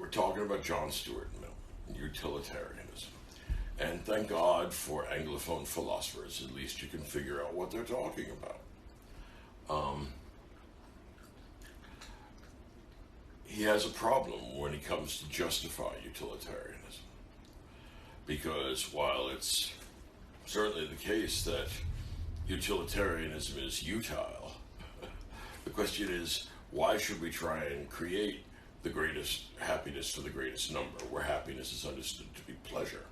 we're talking about John Stuart Mill, utilitarianism. And thank God for Anglophone philosophers, at least you can figure out what they're talking about. He has a problem when he comes to justify utilitarianism. Because while it's certainly the case that utilitarianism is utile, the question is, why should we try and create the greatest happiness for the greatest number, where happiness is understood to be pleasure?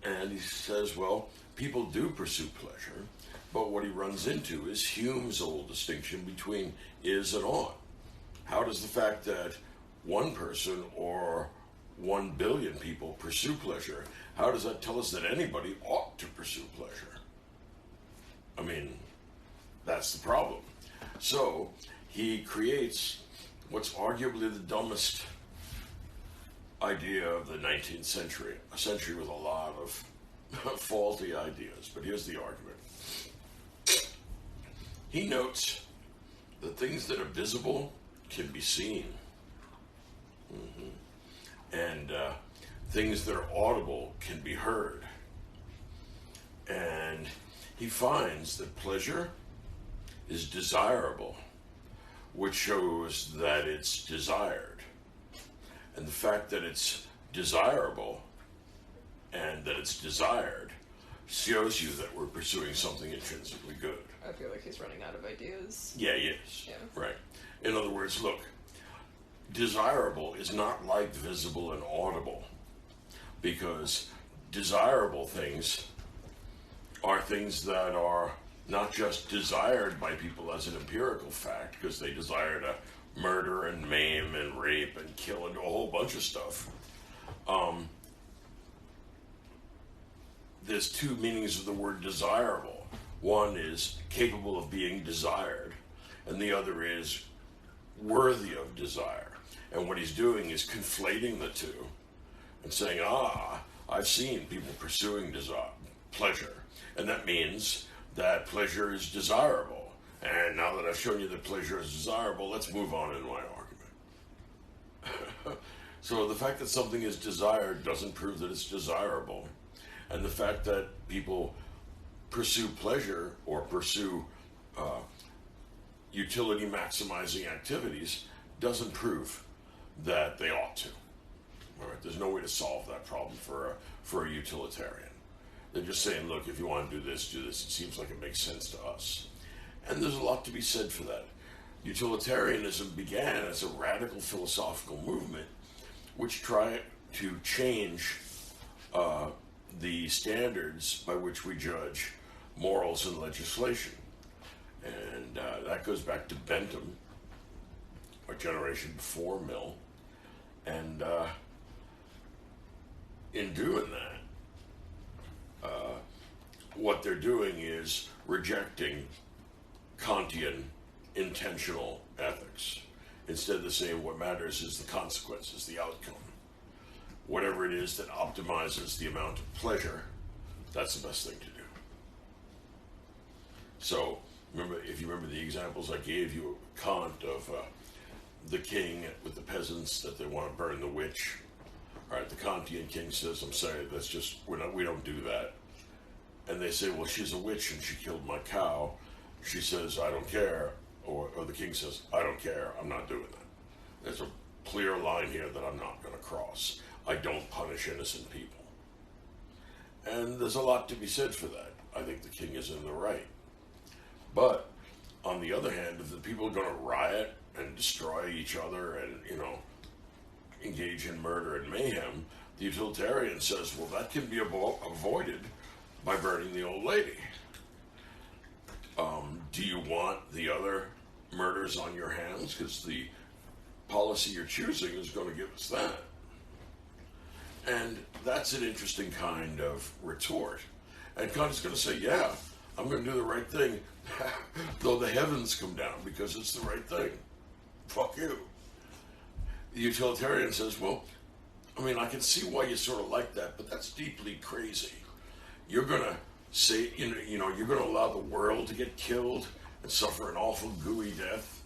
And he says, well, people do pursue pleasure, but what he runs into is Hume's old distinction between is and ought. How does the fact that one person or 1 billion people pursue pleasure, how does that tell us that anybody ought to pursue pleasure? I mean, that's the problem. So he creates what's arguably the dumbest idea of the 19th century, a century with a lot of faulty ideas, but here's the argument. He notes that things that are visible can be seen. And things that are audible can be heard. And he finds that pleasure is desirable, which shows that it's desired. And the fact that it's desirable and that it's desired shows you that we're pursuing something intrinsically good. I feel like he's running out of ideas. Yeah, he is. Yeah. Right. In other words, look, desirable is not like visible and audible, because desirable things are things that are not just desired by people as an empirical fact, because they desire to murder and maim and rape and kill and do a whole bunch of stuff. There's two meanings of the word desirable. One is capable of being desired, and the other is worthy of desire. And what he's doing is conflating the two and saying, I've seen people pursuing pleasure, and that means that pleasure is desirable. And now that I've shown you that pleasure is desirable, let's move on in my argument. So the fact that something is desired doesn't prove that it's desirable. And the fact that people pursue pleasure or pursue utility maximizing activities doesn't prove that they ought to. All right, there's no way to solve that problem for a utilitarian. They're just saying, look, if you want to do this, do this. It seems like it makes sense to us. And there's a lot to be said for that. Utilitarianism began as a radical philosophical movement which tried to change the standards by which we judge morals in legislation. And that goes back to Bentham, a generation before Mill. And in doing that, what they're doing is rejecting Kantian intentional ethics. Instead, they're saying what matters is the consequences, the outcome. Whatever it is that optimizes the amount of pleasure, that's the best thing to do. So, if you remember the examples I gave you, Kant of the king with the peasants that they want to burn the witch. All right, the Kantian king says, I'm sorry, we don't do that. And they say, well, she's a witch and she killed my cow. She says, I don't care. Or the king says, I don't care, I'm not doing that. There's a clear line here that I'm not going to cross. I don't punish innocent people. And there's a lot to be said for that. I think the king is in the right. But, on the other hand, if the people are going to riot and destroy each other and, engage in murder and mayhem, the utilitarian says, well, that can be avoided by burning the old lady. Do you want the other murders on your hands? Because the policy you're choosing is going to give us that. And that's an interesting kind of retort. And Kant is going to say, yeah, I'm going to do the right thing, though the heavens come down, because it's the right thing. Fuck you. The utilitarian says, well, I can see why you sort of like that, but that's deeply crazy. You're going to say, you're going to allow the world to get killed and suffer an awful gooey death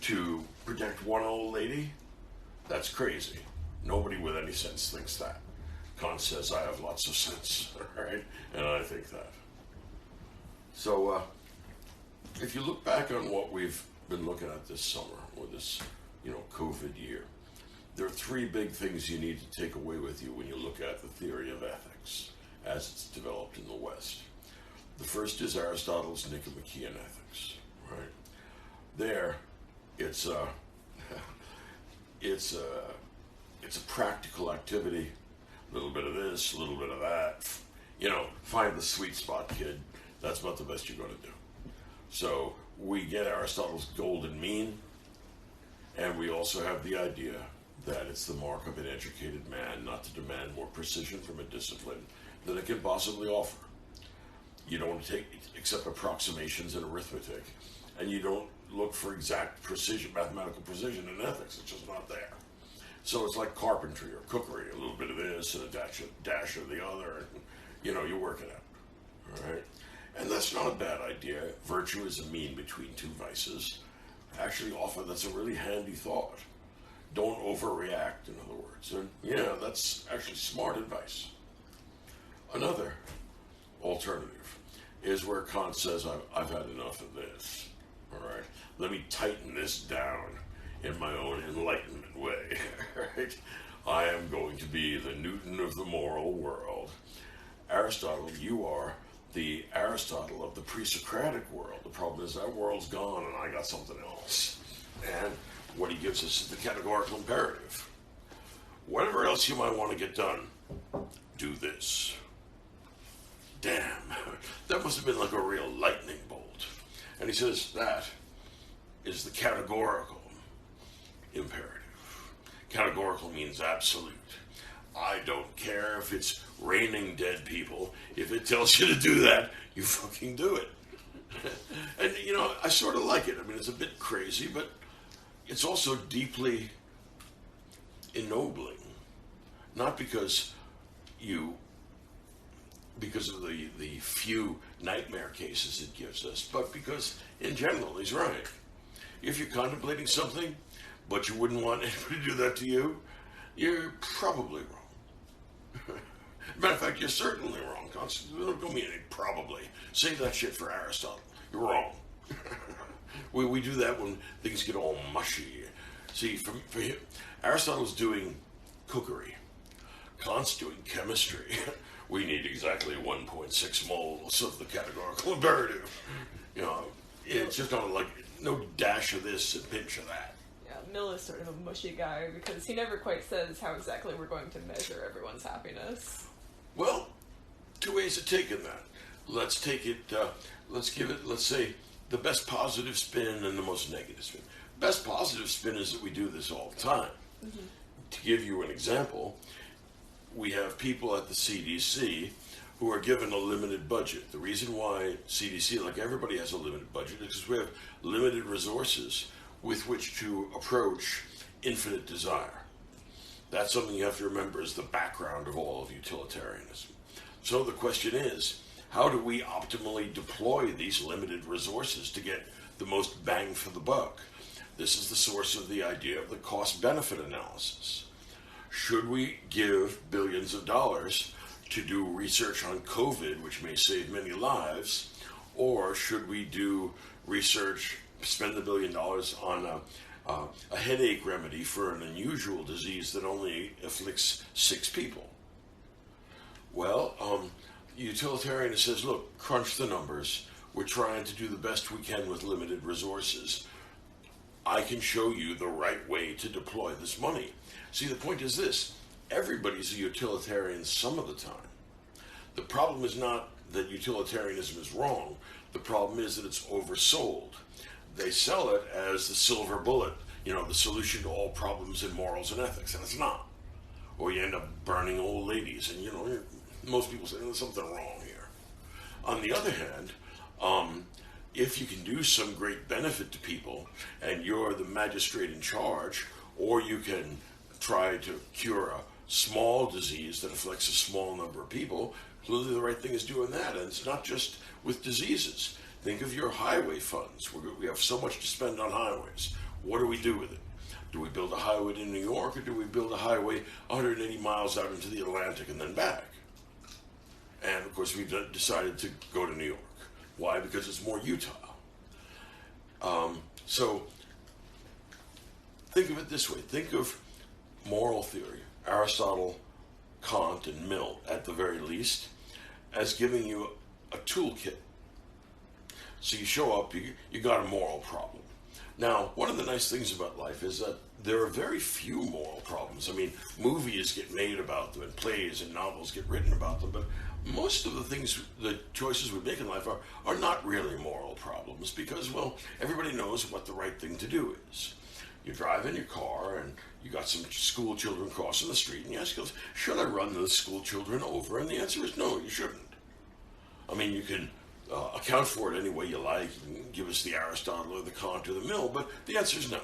to protect one old lady? That's crazy. Nobody with any sense thinks that. Kant says, I have lots of sense, right? And I think that. So, if you look back on what we've been looking at this summer, or this, COVID year, there are three big things you need to take away with you when you look at the theory of ethics as it's developed in the West. The first is Aristotle's Nicomachean ethics, right? There, it's a practical activity, a little bit of this, a little bit of that. Find the sweet spot, kid. That's about the best you're going to do. So we get Aristotle's golden mean, and we also have the idea that it's the mark of an educated man not to demand more precision from a discipline than it can possibly offer. You don't accept approximations in arithmetic, and you don't look for exact precision, mathematical precision in ethics. It's just not there. So it's like carpentry or cookery, a little bit of this and a dash of the other, and you work it out. All right? And that's not a bad idea. Virtue is a mean between two vices. Actually, often that's a really handy thought. Don't overreact, in other words. And that's actually smart advice. Another alternative is where Kant says, I've had enough of this. All right? Let me tighten this down in my own enlightenment way. Right? I am going to be the Newton of the moral world. Aristotle, you are the Aristotle of the pre-Socratic world. The problem is that world's gone and I got something else. And what he gives us is the categorical imperative. Whatever else you might want to get done, do this. Damn, that must have been like a real lightning bolt. And he says that is the categorical imperative. Categorical means absolute. I don't care if it's raining dead people. If it tells you to do that, you fucking do it. And, I sort of like it. I mean, it's a bit crazy, but it's also deeply ennobling. Not because of the few nightmare cases it gives us, but because, in general, he's right. If you're contemplating something, but you wouldn't want anybody to do that to you, you're probably wrong. Matter of fact, you're certainly wrong, Constantine. Don't mean it probably. Save that shit for Aristotle. You're wrong. we do that when things get all mushy. See, for him, Aristotle's doing cookery. Kant's doing chemistry. We need exactly 1.6 moles of the categorical imperative. It's just not like no dash of this and pinch of that. Mill is sort of a mushy guy because he never quite says how exactly we're going to measure everyone's happiness. Well, two ways of taking that. Let's take it, let's say, the best positive spin and the most negative spin. Best positive spin is that we do this all the time. Mm-hmm. To give you an example, we have people at the CDC who are given a limited budget. The reason why CDC, like everybody, has a limited budget is because we have limited resources with which to approach infinite desire. That's something you have to remember is the background of all of utilitarianism. So the question is, how do we optimally deploy these limited resources to get the most bang for the buck? This is the source of the idea of the cost-benefit analysis. Should we give billions of dollars to do research on COVID, which may save many lives, or should we do research, spend $1 billion on a headache remedy for an unusual disease that only afflicts 6 people? Well, utilitarianist says, look, crunch the numbers. We're trying to do the best we can with limited resources. I can show you the right way to deploy this money. See, the point is this. Everybody's a utilitarian some of the time. The problem is not that utilitarianism is wrong. The problem is that it's oversold. They sell it as the silver bullet, the solution to all problems in morals and ethics, and it's not. Or you end up burning old ladies, and most people say there's something wrong here. On the other hand, if you can do some great benefit to people, and you're the magistrate in charge, or you can try to cure a small disease that afflicts a small number of people, clearly the right thing is doing that, and it's not just with diseases. Think of your highway funds. We have so much to spend on highways. What do we do with it? Do we build a highway to New York, or do we build a highway 180 miles out into the Atlantic and then back? And of course, we've decided to go to New York. Why? Because it's more Utah. So think of it this way. Think of moral theory, Aristotle, Kant, and Mill, at the very least, as giving you a toolkit. So you show up, you got a moral problem. Now, one of the nice things about life is that there are very few moral problems. I mean, movies get made about them, and plays and novels get written about them, but most of the things, the choices we make in life are not really moral problems because, well, everybody knows what the right thing to do is. You drive in your car and you got some school children crossing the street and you ask yourself, should I run those school children over? And the answer is no, you shouldn't. I mean, you can account for it any way you like. You can give us the Aristotle or the Kant or the Mill, but the answer is no.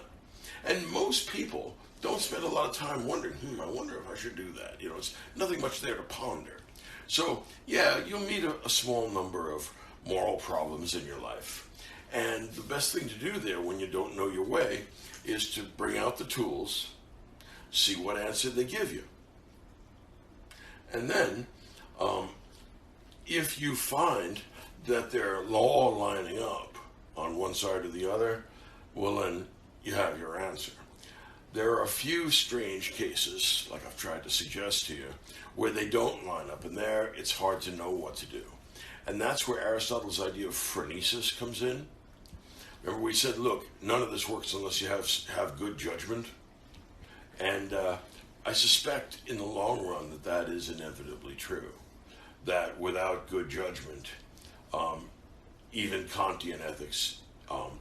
And most people don't spend a lot of time wondering, I wonder if I should do that. You know, it's nothing much there to ponder. So, yeah, you'll meet a small number of moral problems in your life. And the best thing to do there when you don't know your way is to bring out the tools, see what answer they give you. And then, if you find that they're all lining up on one side or the other, well, then you have your answer. There are a few strange cases, like I've tried to suggest to you, where they don't line up, and there it's hard to know what to do. And that's where Aristotle's idea of phronesis comes in. Remember, we said, look, none of this works unless you have good judgment. And I suspect in the long run that is inevitably true. That without good judgment, even Kantian ethics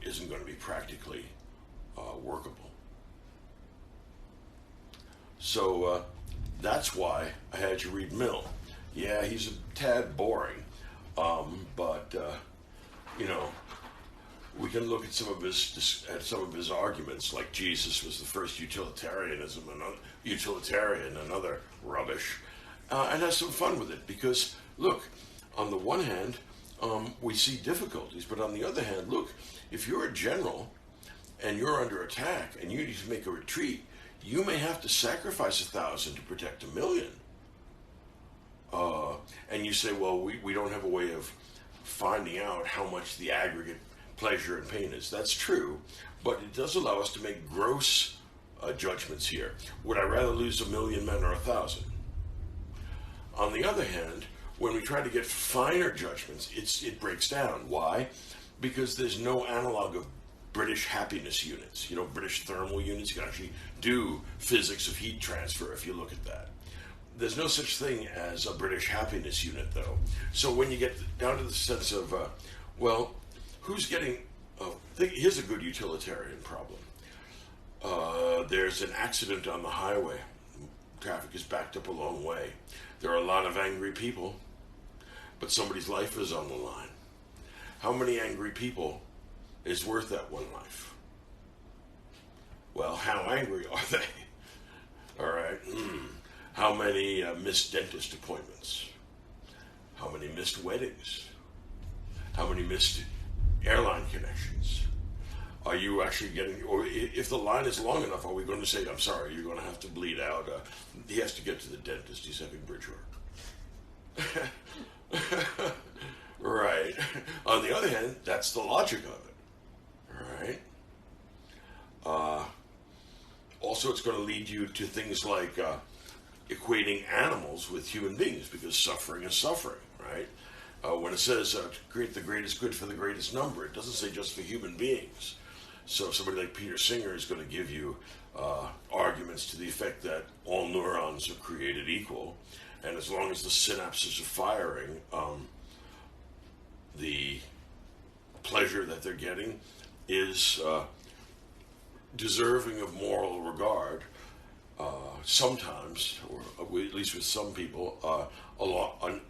isn't going to be practically workable. So that's why I had you read Mill. Yeah, he's a tad boring, but you know, we can look at some of his arguments, like Jesus was the first utilitarian and other rubbish, and have some fun with it. Because look, on the one hand, we see difficulties, but on the other hand, look, if you're a general and you're under attack and you need to make a retreat, you may have to sacrifice 1,000 to protect 1,000,000. And you say, well, we don't have a way of finding out how much the aggregate pleasure and pain is. That's true, but it does allow us to make gross judgments here. Would I rather lose 1,000,000 men or 1,000? On the other hand, when we try to get finer judgments, it breaks down. Why? Because there's no analog of British happiness units. You know, British thermal units. You can actually do physics of heat transfer if you look at that. There's no such thing as a British happiness unit, though. So when you get down to the sense of, well, who's getting... here's a good utilitarian problem. There's an accident on the highway. Traffic is backed up a long way. There are a lot of angry people, but somebody's life is on the line. How many angry people is worth that one life? Well, how angry are they? All right. How many missed dentist appointments? How many missed weddings? How many missed airline connections? Are you actually getting, or if the line is long enough, are we going to say, I'm sorry, you're going to have to bleed out. He has to get to the dentist. He's having bridge work. Right. On the other hand, that's the logic of it. All right. Also, it's going to lead you to things like equating animals with human beings, because suffering is suffering, right? When it says create the greatest good for the greatest number, it doesn't say just for human beings. So somebody like Peter Singer is going to give you arguments to the effect that all neurons are created equal, and as long as the synapses are firing, the pleasure that they're getting is deserving of moral regard, sometimes, or at least with some people,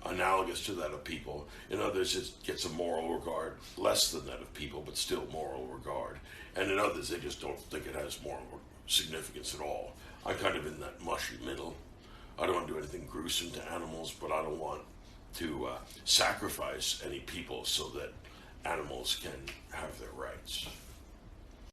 analogous to that of people. In others, it gets a moral regard less than that of people, but still moral regard. And in others, they just don't think it has moral significance at all. I'm kind of in that mushy middle. I don't want to do anything gruesome to animals, but I don't want to sacrifice any people so that animals can have their rights.